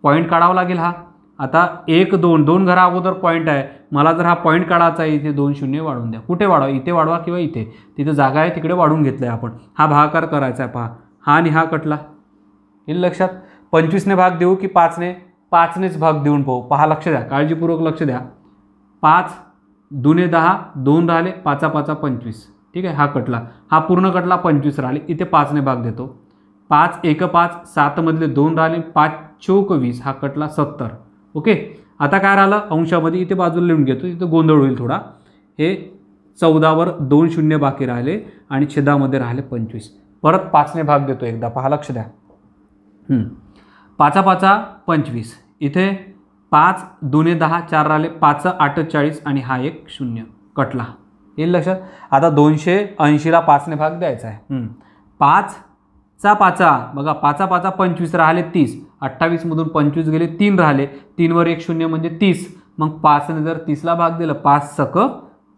पॉईंट काढावा लागेल. हा आता 1 2 2 घरा अगोदर पॉईंट आहे, मला जर हा पॉईंट काढायचा आहे, इथे 2 शून्य वाढवून द्या. कुठे वाढवा, इथे वाढवा किंवा इथे, तिथे जागा आहे तिकडे वाढून घेतलं आहे आपण. हा भागाकार करायचा आहे. पहा हा आणि हा कटला, येईल लक्षात. 25ने भाग देऊ की 5ने, 5नेच भाग देऊन पाहू. पहा लक्ष द्या, काळजीपूर्वक लक्ष द्या. 5 2 10, 2 राहिले, 5 5 25. ठीक आहे, हा कटला, हा पूर्ण कटला, 25 राहिले, इथे 5ने भाग देतो. 5 1 5, 7 मधले 2 राहिले, 5 चोक 20, हा कटला 70. ओके, आता काय राहिलं अंशामध्ये, इथे बाजूला लिहून घेतो, इथे गोंधळ होईल थोडा. हे 14वर 2 शून्य बाकी राहिले आणि छेदामध्ये राहिले 25. परत 5ने भाग देतो एकदा. पहा लक्ष द्या, 5 5 25, इथे 5 2 10, 4 राहिले, 5 8 40 आणि हा एक 0 कटला, येईल लक्षात. आता 280ला 5ने भाग द्यायचा आहे. 5 5 बघा, 5 5 25 राहिले 30, 28मधून 25 गेले, 3 राहिले, 3वर 1 0 म्हणजे 30. मग 5ने जर 30ला भाग दिलं, 5 सक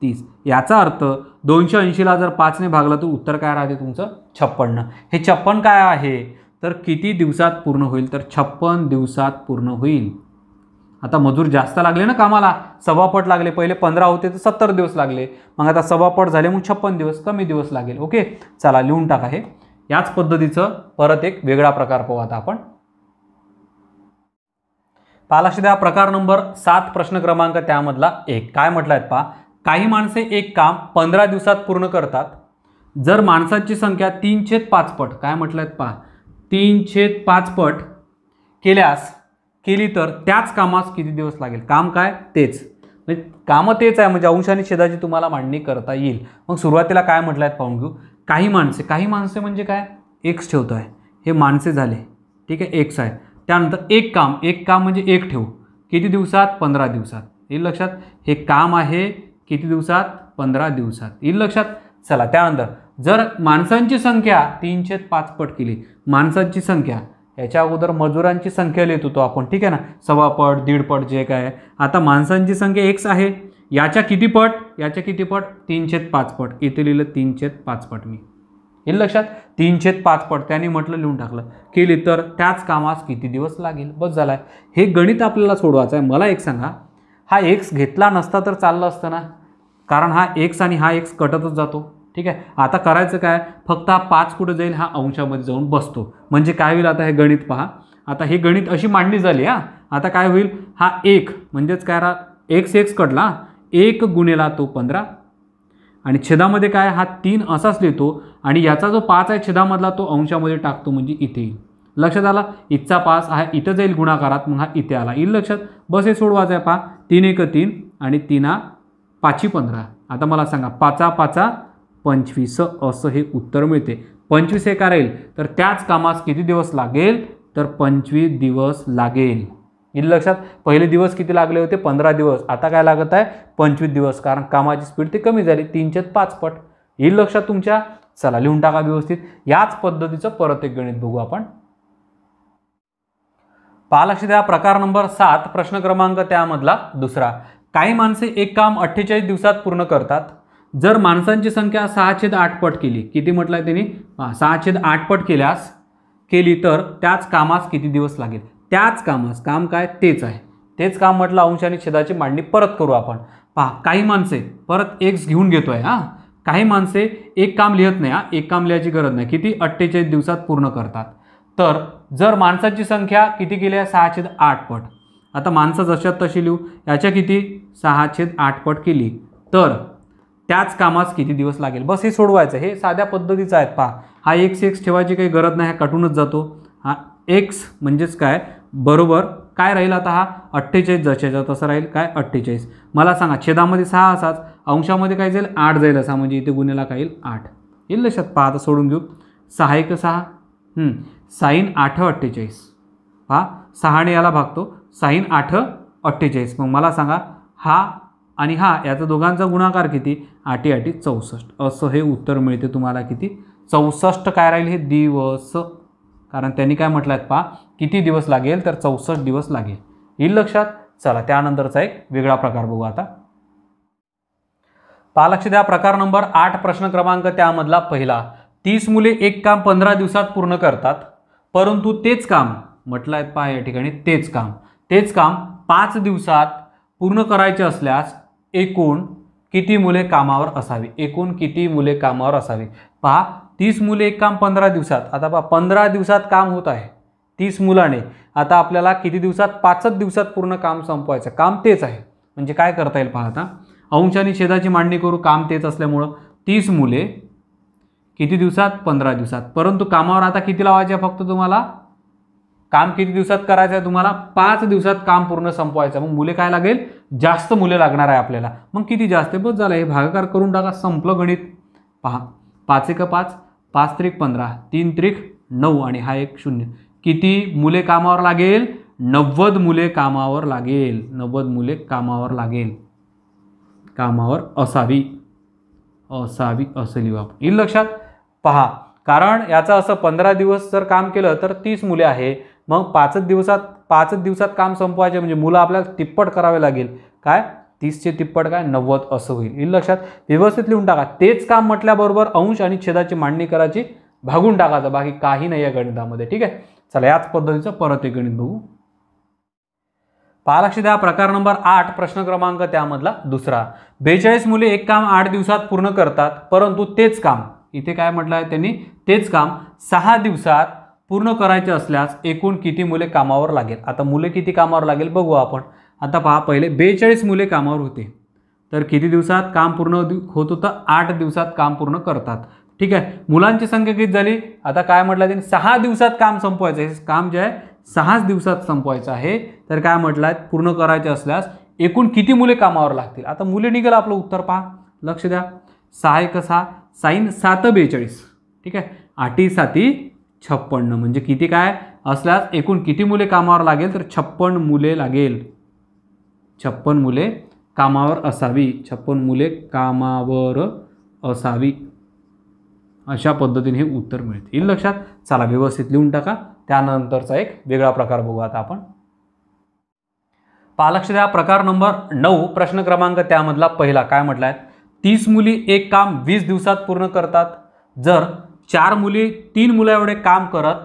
30. याचा अर्थ 280ला जर 5ने भागलं तर उत्तर काय राहते तुमचं 56. हे 56 काय आहे, तर किती दिवसात पूर्ण होईल, तर 56 दिवसात पूर्ण होईल. आता मजूर जास्त लागले ना कामाला, 1.25 पट लागले. पहिले 15 होते तर 70 दिवस लागले, मग आता 1.25 पट झाले, मग 56 दिवस, कमी दिवस लागेल. ओके, चला लिहून टाका. हे याच पद्धतीचं परत एक वेगळा प्रकार पाहू आता आपण. पहा लक्ष द्या, प्रकार नंबर 7, प्रश्न क्रमांक त्यामधला 1. काय म्हटलं आहे पहा, काही माणसे एक काम 15 दिवसात पूर्ण करतात. जर माणसाची संख्या 3/5 पट, काय म्हटलं आहे पहा, 3/5 पट केली तर त्याच कामास किती दिवस लागेल. काम काय तेच, म्हणजे कामं तेच आहे, म्हणजे अंश आणि छेदाची तुम्हाला मांडणी करता येईल. मग सुरुवातीला काय म्हटलं आहे पाहून घेऊ. काही माणसे म्हणजे काय, एक्स ठेवतो आहे, हे माणसे झाले. ठीक आहे, एक्स आहे. त्यानंतर एक काम म्हणजे एक ठेवू, किती दिवसात, 15 दिवसात, येईल लक्षात. हे काम आहे किती दिवसात, 15 दिवसात, येईल लक्षात. चला त्यानंतर जर माणसांची संख्या 3/5 पट केली, माणसांची संख्या, याच्या अगोदर मजुरांची संख्या लिहित होतो आपण. ठीक आहे ना, 1.25 पट 1.5 पट जे काय. आता माणसांची संख्या एक्स आहे, याच्या किती पट, 3/5 पट, इथे लिहिलं 3/5 पट मी, येईल लक्षात. 3/5 पट त्यांनी म्हटलं, लिहून टाकलं. केली तर त्याच कामास किती दिवस लागेल, बस झालाय. हे गणित आपल्याला सोडवायचं आहे. मला एक सांगा, हा एक्स घेतला नसता तर चाललं असतं ना, कारण हा एक्स आणि हा एक्स कटतच जातो. ठीक आहे, आता करायचं काय, फक्त हा 5 कुठे जाईल, हा अंशामध्ये जाऊन बसतो. म्हणजे काय होईल, आता हे गणित पहा. आता हे गणित अशी मांडणी झाली. आता काय होईल, हा 1 म्हणजेच काय, एक्स कटला, 1 गुणेला तो 15 आणि छेदामध्ये काय, हा 3 असाच लिहितो आणि याचा जो 5 आहे छेदामधला तो अंशामध्ये टाकतो, म्हणजे इथे येईल. लक्षात आला, इथचा 5 हा इथं जाईल गुणाकारात, मग हा इथे आला, येईल लक्षात. बस हे सोडवायचं आहे. पहा 3 1 3 आणि 3 5 15, आता मला सांगा 5 5 25 असं हे उत्तर मिळते. 25 हे काय राहील तर त्याच कामास किती दिवस लागेल तर 25 दिवस लागेल. येईल लक्षात. पहिले दिवस किती लागले होते 15 दिवस, आता काय लागत आहे 25 दिवस, कारण कामाची स्पीड ती कमी झाली 3/5 पट. येईल लक्षात तुमच्या. चला लिहून टाका व्यवस्थित. याच पद्धतीचं परत एक गणित बघू आपण. पहा लक्ष द्या. प्रकार नंबर 7 प्रश्न क्रमांक त्यामधला दुसरा. काही माणसे एक काम 48 दिवसात पूर्ण करतात. जर माणसांची संख्या 6/8 पट केली, किती म्हटलंय त्यांनी 6/8 पट केली तर त्याच कामास किती दिवस लागेल. त्याच कामास, काम काय तेच आहे, तेच काम म्हटलं अंश आणि छेदाची मांडणी परत करू आपण. पहा काही माणसे, परत एक्स घेऊन घेतोय काही माणसे एक काम लिहत नाही एक काम लिहायची गरज नाही, किती 48 दिवसात पूर्ण करतात. तर जर माणसाची संख्या किती केली आहे 6/8 पट. आता माणसं जशात तशी लिहू, याच्या किती 6/8 पट केली तर त्याच कामास किती दिवस लागेल. बस हे सोडवायचं. हे साध्या पद्धतीचं आहेत. पहा हा एक्स ठेवायची काही गरज नाही, हा कटूनच जातो. हा एक्स म्हणजेच काय बरोबर काय राहील आता हा 48 जशाचा तसं राहील काय 48. मला सांगा छेदामध्ये 6 असाच, अंशामध्ये काय जाईल 8 जाईल असा, म्हणजे इथे गुन्हेला काय येईल 8. येईल लक्षात. पहा आता सोडून घेऊ. 6 1 6 साईन 8 48. पहा 6 ने याला भागतो, साईन 8 48. मग मला सांगा हा आणि हा याचा दोघांचा गुणाकार किती 8 8 64. असं हे उत्तर मिळते तुम्हाला. किती 64 काय राहील हे दिवस, कारण त्यांनी काय म्हटलं आहेत पहा किती दिवस लागेल तर 64 दिवस लागेल. येईल लक्षात. चला त्यानंतरचा एक वेगळा प्रकार बघू आता. पहा लक्ष द्या. प्रकार नंबर 8 प्रश्न क्रमांक त्यामधला पहिला. 30 मुले एक काम 15 दिवसात पूर्ण करतात, परंतु तेच काम म्हटलं आहे पहा या ठिकाणी तेच काम 5 दिवसात पूर्ण करायचे असल्यास एकूण किती मुले कामावर असावी. एकूण किती मुले कामावर असावी. पहा 30 मुले एक काम 15 दिवसात. आता पहा 15 दिवसात काम होत आहे 30 मुलाने. आता आपल्याला किती दिवसात 5 दिवसात पूर्ण काम संपवायचं. काम तेच आहे म्हणजे काय करता येईल पहा. आता अंश आणि छेदाची मांडणी करू. काम तेच असल्यामुळं 30 मुले किती दिवसात 15 दिवसात, परंतु कामावर आता किती लावायचे फक्त तुम्हाला. काम किती दिवसात करायचं आहे तुम्हाला 5 दिवसात काम पूर्ण संपवायचं. मग मुले काय लागेल जास्त मुले लागणार आहे आपल्याला. मग किती जास्त बस झालं. हे भागाकार करून टाका, संपलं गणित. पहा 5 1 5 5 3 15 3 3 9 आणि हा एक 0. किती मुले कामावर लागेल 90 मुले कामावर लागेल. 90 मुले कामावर लागेल. कामावर असावी असं लिहू आपण. येईल लक्षात. पहा कारण याचं असं 15 दिवस जर काम केलं तर 30 मुले आहे. मग 5 दिवसात काम संपवायचे म्हणजे मुलं आपल्याला तिप्पट करावे लागेल. काय 30चे तिप्पट काय 90 असं होईल. येईल लक्षात. व्यवस्थित लिहून टाका. तेच काम म्हटल्याबरोबर अंश आणि छेदाची मांडणी करायची, भागून टाकायचं, बाकी काही नाही या गणितामध्ये. ठीक आहे. चला याच पद्धतीचं परत एक गणित बघू. पहा लक्ष द्या. प्रकार नंबर 8 प्रश्न क्रमांक त्यामधला दुसरा. 42 मुले एक काम 8 दिवसात पूर्ण करतात, परंतु तेच काम इथे काय म्हटलं आहे त्यांनी तेच काम 6 दिवसात पूर्ण करायचे असल्यास एकूण किती मुले कामावर लागेल. आता मुले किती कामावर लागेल बघू आपण. आता पहा पहिले 42 मुले कामावर होते तर किती दिवसात काम पूर्ण होत होतं 8 दिवसात काम पूर्ण करतात. ठीक आहे. मुलांची संख्या किती झाली आता काय म्हटलं त्यांनी 6 दिवसात काम संपवायचं. हे काम जे आहे 6 दिवसात संपवायचं आहे. तर काय म्हटलं आहे पूर्ण करायचे असल्यास एकूण किती मुले कामावर लागतील. आता मुले निघालं आपलं उत्तर. पहा लक्ष द्या. 6 1 6 साईन 7 42. ठीक आहे. 8 7 56 म्हणजे किती काय असल्यास एकूण किती मुले कामावर लागेल तर 56 मुले लागेल. 56 मुले कामावर असावी. 56 मुले कामावर असावी. अशा पद्धतीने हे उत्तर मिळते. येईल लक्षात. चला व्यवस्थित लिहून टाका. त्यानंतरचा एक वेगळा प्रकार बघू आता आपण. पहा लक्ष द्या. प्रकार नंबर 9 प्रश्न क्रमांक त्यामधला पहिला. काय म्हटलं आहे 30 मुली एक काम 20 दिवसात पूर्ण करतात. जर 4 मुली 3 मुला एवढे काम करत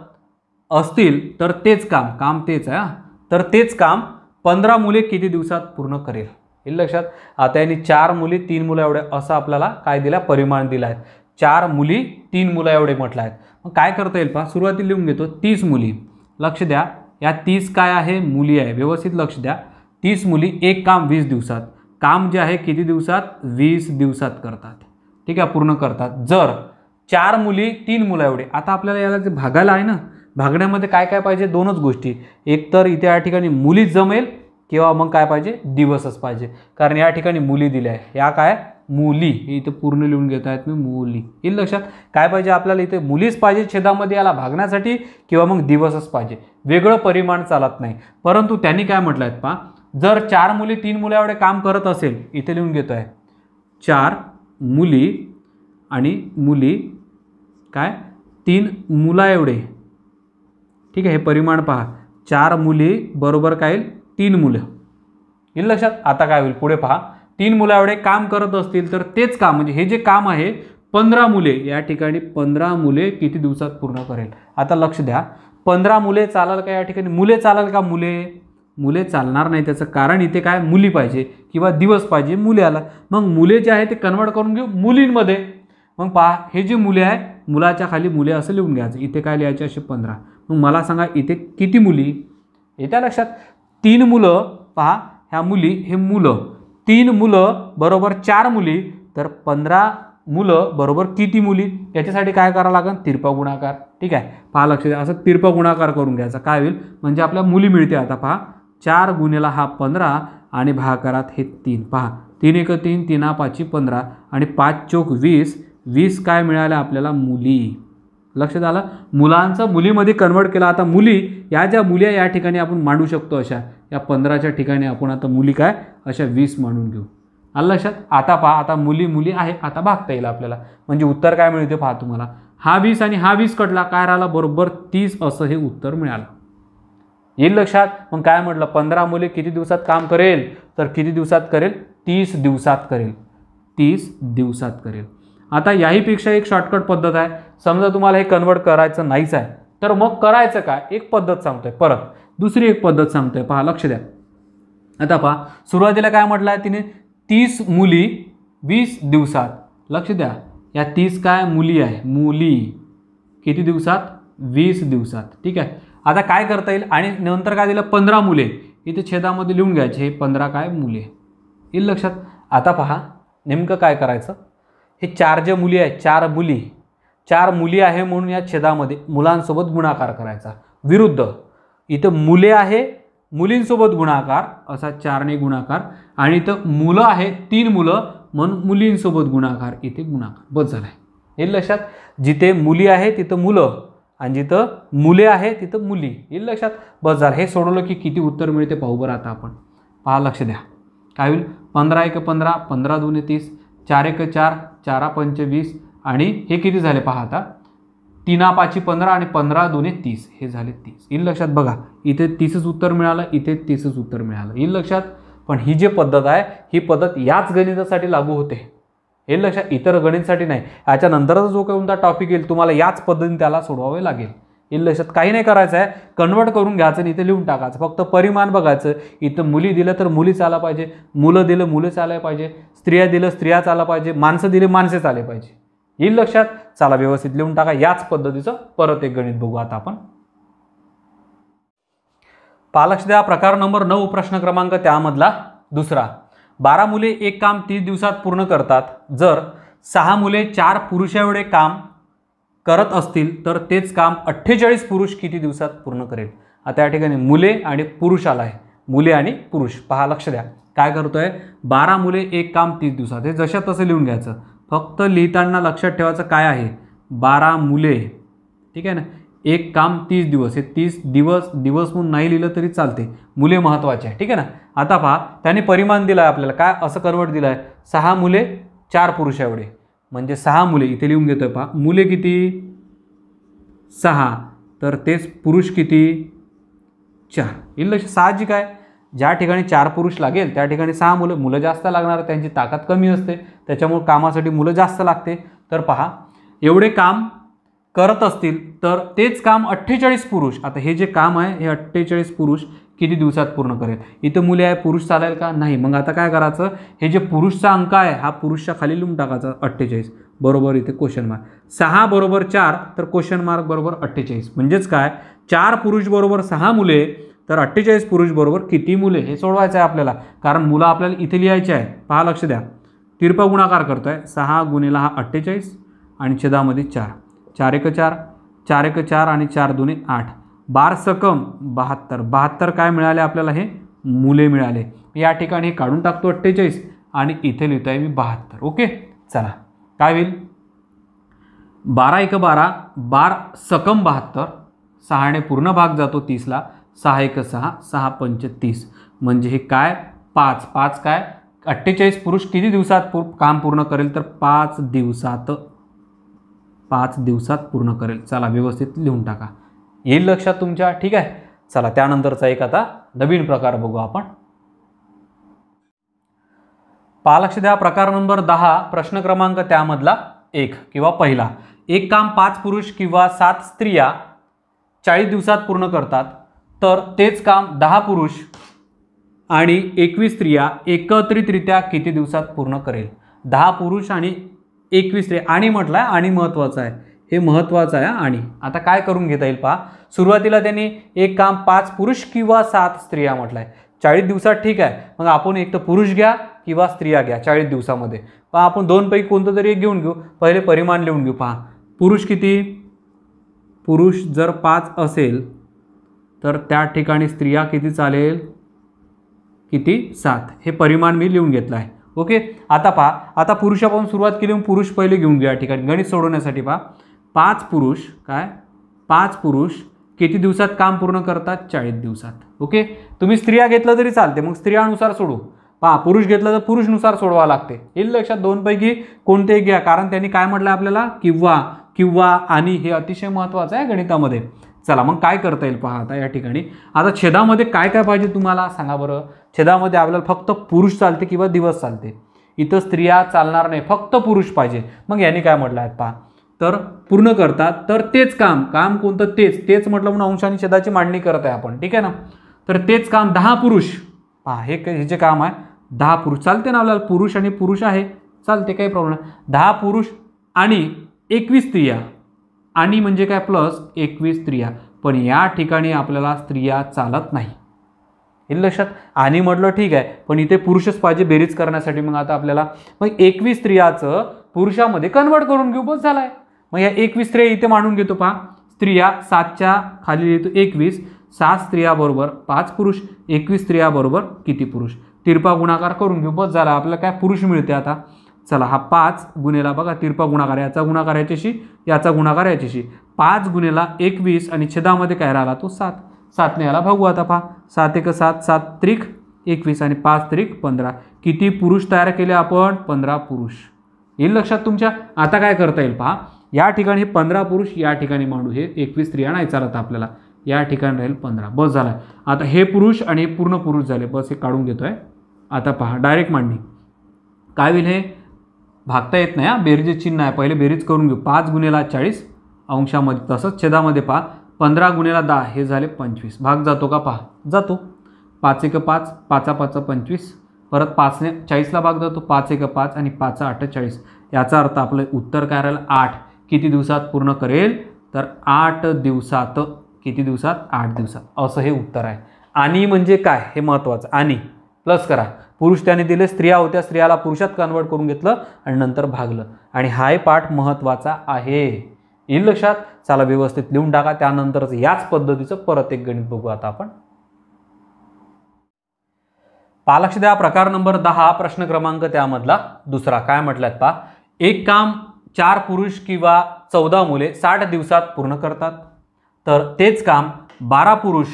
असतील तर तेच काम तेच आहे तर तेच काम 15 मुले किती दिवसात पूर्ण करेल. येईल लक्षात. आता यांनी 4 मुली 3 मुलं एवढे असं आपल्याला काय दिलं परिमाण दिलं आहे. 4 मुली 3 मुलं एवढे म्हटलं आहेत. मग काय करता येईल पहा. सुरुवातीला लिहून घेतो 30 मुली. लक्ष द्या. या 30 काय आहे मुली आहे. व्यवस्थित लक्ष द्या. 30 मुली एक काम 20 दिवसात. काम जे आहे किती दिवसात 20 दिवसात करतात. ठीक आहे पूर्ण करतात. जर 4 मुली 3 मुलं एवढे. आता आपल्याला याला जे भागायला आहे ना भागण्यामध्ये काय काय पाहिजे दोनच गोष्टी. एक तर इथे या ठिकाणी मुलीच जमेल किंवा मग काय पाहिजे दिवसच पाहिजे. कारण या ठिकाणी मुली दिल्या आहे. या काय मुली, हे इथे पूर्ण लिहून घेत आहेत मी मुली. येईल लक्षात. काय पाहिजे आपल्याला इथे मुलीच पाहिजे छेदामध्ये याला भागण्यासाठी किंवा मग दिवसच पाहिजे, वेगळं परिमाण चालत नाही. परंतु त्यांनी काय म्हटलं आहे पहा, जर 4 मुली 3 मुला एवढे काम करत असेल, इथे लिहून घेतो आहे 4 मुली आणि मुली काय 3 मुला एवढे. ठीक आहे, हे परिमाण पहा 4 मुली बरोबर काय येईल 3 मुलं. येईल लक्षात. आता काय होईल पुढे पहा, 3 मुला एवढे काम करत असतील तर तेच काम म्हणजे हे जे काम आहे 15 मुले, या ठिकाणी 15 मुले किती दिवसात पूर्ण करेल. आता लक्ष द्या, 15 मुले चालेल का या ठिकाणी, मुले चालेल का, मुले चालणार नाही. त्याचं कारण इथे काय मुली पाहिजे किंवा दिवस पाहिजे, मुले आला. मग मुले जे आहे ते कन्वर्ट करून घेऊ मुलींमध्ये. मग पहा हे जे मुले आहे मुलाच्या खाली मुले असं लिहून घ्यायचं, इथे काय लिहायचे असे 15. मग मला सांगा इथे किती मुली येत्या लक्षात. 3 मुलं पहा, ह्या मुली हे मुलं, 3 मुलं बरोबर 4 मुली, तर 15 मुलं बरोबर किती मुली. याच्यासाठी काय करावं लागेल, तिरपा गुणाकार. ठीक आहे, पहा लक्ष द्या, असं तिरपा गुणाकार करून घ्यायचा. काय होईल म्हणजे आपल्या मुली मिळते. आता पहा 4 गुणिला हा 15 आणि भागाकारात हे 3. पहा 3 1 3, 3 5 15 आणि 5 चौक 20. 20 काय मिळाल्या आपल्याला मुली. लक्षात आलं. मुलांचं मुलीमध्ये कन्वर्ट केला. आता मुली या ज्या मुली या ठिकाणी आपण मांडू शकतो अशा, या 15च्या ठिकाणी आपण आता मुली काय अशा 20 मांडून घेऊ. आलं लक्षात. आता पहा, आता मुली मुली आहे, आता भागता येईल आपल्याला. म्हणजे उत्तर काय मिळते पहा तुम्हाला, हा 20 आणि हा 20 कटला, काय राहिला बरोबर 30 असं हे उत्तर मिळालं. येईल लक्षात. मग काय म्हटलं, 15 मुले किती दिवसात काम करेल, तर किती दिवसात करेल, 30 दिवसात करेल. 30 दिवसात करेल. आता याहीपेक्षा एक शॉर्टकट पद्धत आहे. समजा तुम्हाला हे कन्वर्ट करायचं नाहीच आहे, तर मग करायचं काय, एक पद्धत सांगतोय, परत दुसरी एक पद्धत सांगतोय. पहा लक्ष द्या. आता पहा सुरुवातीला काय म्हटलं आहे तिने, 30 मुली 20 दिवसात. लक्ष द्या, या 30 काय मुली आहे, मुली किती दिवसात, 20 दिवसात. ठीक आहे. आता काय करता येईल, आणि नंतर काय दिलं 15 मुले, इथे छेदामध्ये लिहून घ्यायचे हे 15 काय मुले. येईल लक्षात. आता पहा नेमकं काय करायचं, हे 4 जे मुली आहेत, 4 मुली आहे म्हणून या छेदामध्ये मुलांसोबत गुणाकार करायचा. विरुद्ध इथं मुले आहे, मुलींसोबत गुणाकार, असा 4ने गुणाकार, आणि इथं मुलं आहे 3 मुलं म्हणून मुलींसोबत गुणाकार, इथे गुणाकार. बस झालाय. येईल लक्षात. जिथे मुली आहे तिथं मुलं आणि जिथं मुले आहे तिथं मुली. येईल लक्षात. बस झालं. हे सोडवलं की किती उत्तर मिळते पाहू बरं. आता आपण पहा लक्ष द्या. काय होईल, 15 1 15, 15 2 30, 4 1 4, 4 5 20 आणि हे किती झाले पहा आता, 3 5 15 आणि 15 2 30, हे झाले 30. येईल लक्षात. बघा इथे 30च उत्तर मिळालं, इथे 30च उत्तर मिळालं. येईल लक्षात. पण ही जी पद्धत आहे ही पद्धत याच गणितासाठी लागू होते. येईल लक्षात, इतर गणितासाठी नाही. याच्यानंतरचा जो कोणता टॉपिक येईल तुम्हाला याच पद्धतीने त्याला सोडवावे लागेल. येईल लक्षात. काही नाही करायचं आहे, कन्वर्ट करून घ्यायचं आणि इथे लिहून टाकायचं. फक्त परिमाण बघायचं. इथं मुली दिलं तर मुली चाला पाहिजे, मुलं दिलं मुलं चालायला पाहिजे, स्त्रिया दिलं स्त्रिया चाला पाहिजे, माणसं दिले माणसे चाले पाहिजे. येईल लक्षात. चला व्यवस्थित लिहून टाका. याच पद्धतीचं परत एक गणित बघू आता आपण. पहा लक्ष द्या. प्रकार नंबर 9 प्रश्न क्रमांक त्यामधला दुसरा. 12 मुले एक काम 30 दिवसात पूर्ण करतात. जर 6 मुले 4 पुरुष एवढे काम करत असतील तर तेच काम 48 पुरुष किती दिवसात पूर्ण करेल. आता या ठिकाणी मुले आणि पुरुष आला आहे, मुले आणि पुरुष. पहा लक्ष द्या. काय करतोय, 12 मुले एक काम 30 दिवसात, हे जशा तसं लिहून घ्यायचं. फक्त लिहिताना लक्षात ठेवायचं काय आहे, 12 मुले. ठीक आहे ना. एक काम 30 दिवस, हे 30 दिवस म्हणून नाही लिहिलं तरी चालते, मुले महत्त्वाचे आहे. ठीक आहे ना. आता पहा त्याने परिमाण दिलं आहे आपल्याला, काय असं कन्वर्ट दिलं आहे, 6 मुले 4 पुरुष एवढे, म्हणजे 6 मुले इथे लिहून घेतोय. पहा मुले किती 6, तर तेच पुरुष किती 4. येईल लक्ष. साहजिक आहे, ज्या ठिकाणी 4 पुरुष लागेल त्या ठिकाणी 6 मुलं जास्त लागणार, त्यांची ताकद कमी असते, त्याच्यामुळे कामासाठी मुलं जास्त लागते. तर पहा एवढे काम करत असतील तर तेच काम 48 पुरुष. आता हे जे काम आहे हे 48 पुरुष किती दिवसात पूर्ण करेल. इथं मुले आहे, पुरुष चालेल का नाही. मग आता काय करायचं, हे जे पुरुषचा अंक आहे हा पुरुषच्या खाली लिहून टाकायचा 48 बरोबर, इथे क्वेश्चन मार्क. 6 बरोबर 4 तर क्वेश्चन मार्क बरोबर 48. म्हणजेच काय, 4 पुरुष बरोबर 6 मुले तर 48 पुरुष बरोबर किती मुले, हे सोडवायचं आहे आपल्याला. कारण मुलं आपल्याला इथे लिहायचे आहे. पहा लक्ष द्या. तिरपा गुणाकार करतोय. 6 गुणिला हा 48 आणि छेदामध्ये 4, 4 1 4, 4 1 4 आणि 4 2 8, 12 सकम 72. 72 काय मिळाले आपल्याला, हे मुले मिळाले. या ठिकाणी हे काढून टाकतो 48 आणि इथे लिहितोय मी 72. ओके, चला काय होईल, 12 × 12, 12 सकम 72, 6ने पूर्ण भाग जातो 30ला, 6 × 6, 6 × 5 = 30, म्हणजे हे काय 5 5 काय 48 पुरुष किती दिवसात काम पूर्ण करेल, तर 5 दिवसात, 5 दिवसात पूर्ण करेल. चला व्यवस्थित लिहून टाका, येईल लक्षात तुमच्या. ठीक आहे, चला त्यानंतरचा एक आता नवीन प्रकार बघू आपण. लक्ष द्या, प्रकार नंबर 10, प्रश्न क्रमांक त्यामधला 1 किंवा पहिला. एक काम 5 पुरुष किंवा 7 स्त्रिया 40 दिवसात पूर्ण करतात, तर तेच काम 10 पुरुष आणि 21 स्त्रिया एकत्रितरित्या किती दिवसात पूर्ण करेल. 10 पुरुष आणि 21 स्त्रिया, आणि म्हटलं आहे आणि महत्त्वाचं आहे, हे महत्त्वाचं आहे. आणि आता काय करून घेता येईल पहा, सुरुवातीला त्यांनी एक काम 5 पुरुष किंवा 7 स्त्रिया म्हटलं आहे, 40 दिवसात. ठीक आहे, मग आपण एक तर पुरुष घ्या किंवा स्त्रिया घ्या 40 दिवसामध्ये. पहा आपण दोनपैकी कोणतं तरी एक घेऊन घेऊ. पहिले परिमाण लिहून घेऊ. पहा पुरुष किती, पुरुष जर 5 असेल तर त्या ठिकाणी स्त्रिया किती चालेल, किती 7. हे परिमाण मी लिहून घेतलं आहे. ओके, आता पहा, आता पुरुषापासून सुरुवात केली, मग पुरुष पहिले घेऊन घ्या. या ठिकाणी गणित सोडवण्यासाठी पहा, 5 पुरुष काय 5 पुरुष किती दिवसात काम पूर्ण करतात, 40 दिवसात. ओके, तुम्ही स्त्रिया घेतलं तरी चालते, मग स्त्रियानुसार सोडू. पहा पुरुष घेतलं तर पुरुषनुसार सोडवा लागते. येईल लक्षात, दोनपैकी कोणते घ्या, कारण त्यांनी काय म्हटलं आपल्याला, किंवा आणि, हे अतिशय महत्त्वाचं आहे गणितामध्ये. चला मग काय करता येईल पहा आता या ठिकाणी. आता छेदामध्ये काय काय पाहिजे तुम्हाला सांगा बरं. छेदामध्ये आपल्याला फक्त पुरुष चालते किंवा दिवस चालते, इथं स्त्रिया चालणार नाही, फक्त पुरुष पाहिजे. मग यांनी काय म्हटलं आहे पहा, तर पूर्ण करतात, तर तेच काम कोणतं, तेच म्हटलं म्हणून अंश आणि छेदाची मांडणी करत आहे आपण. ठीक आहे ना, तर तेच काम 10 पुरुष. पहा हे जे काम आहे 10 पुरुष चालते ना आपल्याला, पुरुष आणि पुरुष आहे चालते, काही प्रॉब्लेम नाही. 10 पुरुष आणि 21 स्त्रिया, आणि म्हणजे काय प्लस 21 स्त्रिया, पण या ठिकाणी आपल्याला स्त्रिया चालत नाही. हे लक्षात, आणि म्हटलं ठीक आहे, पण इथे पुरुषच पाहिजे बेरीज करण्यासाठी. मग आता आपल्याला मग 21 स्त्रियाचं पुरुषामध्ये कन्वर्ट करून घेऊ, बस झालाय. मग या 21 स्त्रिया इथे मांडून घेतो. पहा स्त्रिया 7च्या खाली येतो 21, 7 स्त्रिया बरोबर 5 पुरुष, 21 स्त्रिया बरोबर किती पुरुष, तिरपा गुणाकार करून घेऊ, बस झाला. आपल्याला काय पुरुष मिळते आता. चला हा 5 गुणेला बघा तिरपा गुणाकार, याचा गुणाकार याच्याशी, याचा गुणाकार याच्याशी, 5 गुणेला 21 आणि छेदामध्ये काय राहिला तो 7. 7ने याला भागू. आता पहा 7 × 7, 7 त्रिक 21 आणि 5 त्रिक 15. किती पुरुष तयार केले आपण, 15 पुरुष. येईल लक्षात तुमच्या. आता काय करता येईल पहा, या ठिकाणी 15 पुरुष या ठिकाणी मांडू, हे 21 स्त्रिया नाही चालत आपल्याला, या ठिकाणी राहील 15, बस झाला. आता हे पुरुष आणि हे पूर्ण पुरुष झाले, बस हे काढून घेतोय. आता पहा डायरेक्ट मांडणी काय होईल, हे भागता येत नाही, बेरीज चिन्ह आहे, पहिले बेरीज करून घेऊ. 5 गुणेला 40 अंशामध्ये, तसंच छेदामध्ये पहा 15 गुणेला 10, हे झाले 25. भाग जातो का पहा, जातो. 5 × 5, 5 × 5 = 25, परत 5ने 40ला भाग जातो, 5 × 5 आणि 5 × 8 = 40. याचा अर्थ आपलं उत्तर काय राहिलं 8. किती दिवसात पूर्ण करेल, तर 8 दिवसात. किती दिवसात, 8 दिवसात, असं हे उत्तर आहे. आणि म्हणजे काय, हे महत्त्वाचं. आणि प्लस करा, पुरुष त्याने दिले, स्त्रिया होत्या, स्त्रियाला पुरुषात कन्वर्ट करून घेतलं आणि नंतर भागलं. आणि हाही पाठ महत्त्वाचा आहे, येईल लक्षात. चला व्यवस्थित लिहून टाका. त्यानंतरच याच पद्धतीचं परत एक गणित बघू आता आपण. लक्ष द्या, प्रकार नंबर 10, प्रश्न क्रमांक त्यामधला दुसरा. काय म्हटल्यात पहा, एक काम 4 पुरुष किंवा 14 मुले 60 दिवसात पूर्ण करतात, तर तेच काम 12 पुरुष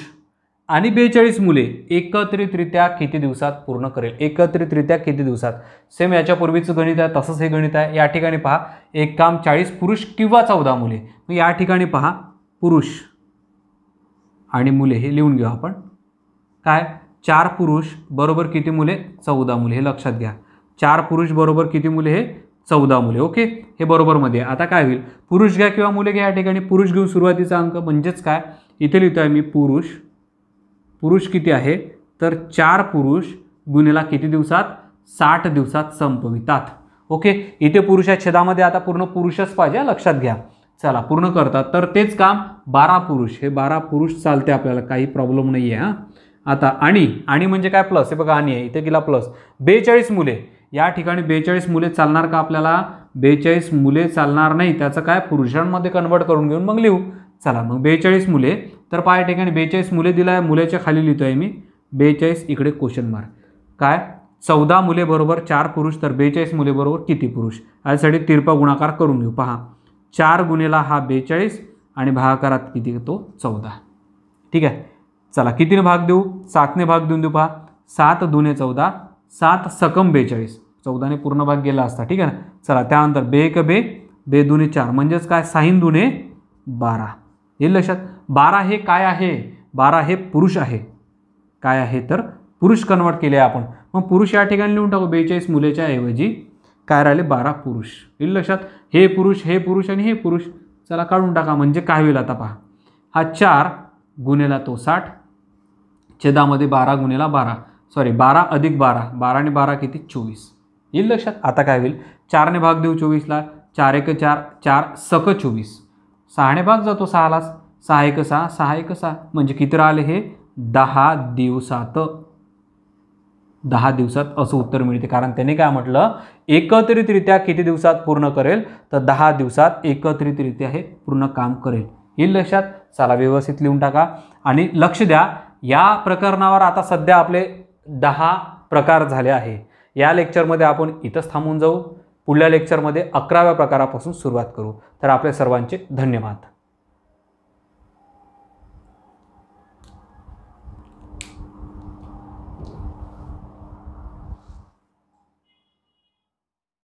आणि 42 मुले एकत्रितरित्या किती दिवसात पूर्ण करेल. एकत्रितरित्या किती दिवसात, सेम याच्यापूर्वीचं गणित आहे तसंच हे गणित आहे. या ठिकाणी पहा, एक काम 40 पुरुष किंवा 14 मुले. मग या ठिकाणी पहा पुरुष आणि मुले हे लिहून घेऊ आपण. काय 4 पुरुष बरोबर किती मुले, 14 मुले, हे लक्षात घ्या. 4 पुरुष बरोबर किती मुले, हे 14 मुले. ओके, हे बरोबरमध्ये. आता काय होईल, पुरुष घ्या किंवा मुले घ्या. या ठिकाणी पुरुष घेऊन सुरुवातीचा अंक, म्हणजेच काय इथे लिहितो आहे मी पुरुष किती आहे, तर 4 पुरुष गुणेला किती दिवसात, 60 दिवसात संपवितात. ओके, इथे पुरुष आहे छेदामध्ये, आता पूर्ण पुरुषच पाहिजे, लक्षात घ्या. चला पूर्ण करतात, तर तेच काम 12 पुरुष, हे 12 पुरुष चालते आपल्याला, काही प्रॉब्लेम नाही आहे. आता आणि म्हणजे काय प्लस, हे बघा आणि आहे, इथे गेला प्लस. 42 मुले, या ठिकाणी 42 मुले चालणार का आपल्याला, 42 मुले चालणार नाही, त्याचं काय पुरुषांमध्ये कन्वर्ट करून घेऊन मग लिहू. चला मग 42 मुले, तर पहा या ठिकाणी 42 मुले दिला आहे, मुलाच्या खाली लिहितो आहे मी 42, इकडे क्वेश्चन मार्क. काय 14 मुले बरोबर 4 पुरुष, तर 42 मुले बरोबर किती पुरुष, यासाठी तिरपा गुणाकार करून घेऊ. पहा 4 गुणेला हा 42 आणि भागाकारात किती येतो 14. ठीक आहे. चला कितीने भाग देऊ, 7ने भाग देऊन देऊ. पहा 7 दुने 14, 7 सकम 42, 14ने पूर्ण भाग गेला असता. ठीक आहे ना. चला त्यानंतर बे एक बे, बे दुने 4 म्हणजेच काय 6 दुने 12. येईल लक्षात. 12 हे काय आहे, 12 हे पुरुष आहे. काय आहे तर पुरुष कन्वर्ट केले आपण. मग पुरुष या ठिकाणी लिहून टाकू. 42 मुलेच्या ऐवजी काय राहिले 12 पुरुष. येईल लक्षात. हे पुरुष आणि हे पुरुष. चला काढून टाका. म्हणजे काय होईल आता पहा. हा 4 गुणेला तो 60, छेदामध्ये 12 गुणेला 12, सॉरी 12 अधिक 12, 12 आणि 12 किती 24. येईल लक्षात. आता काय होईल, 4ने भाग देऊ 24ला, 4 एक 4, 4 सक 24, 6ने भाग जातो 6ला, 6 एक 6, 6 एक 6, म्हणजे किती राहिले हे 10 दिवसात. 10 दिवसात असं उत्तर मिळते. कारण त्याने काय म्हटलं, एकत्रितरित्या किती दिवसात पूर्ण करेल, तर 10 दिवसात एकत्रितरित्या हे पूर्ण काम करेल. येईल लक्षात. चला व्यवस्थित लिहून टाका आणि लक्ष द्या. या प्रकरणावर आता सध्या आपले 10 प्रकार झाले आहे. या लेक्चरमध्ये आपण इथंच थांबून जाऊ. पुढल्या लेक्चरमध्ये 11व्या प्रकारापासून सुरुवात करू. तर आपल्या सर्वांचे धन्यवाद.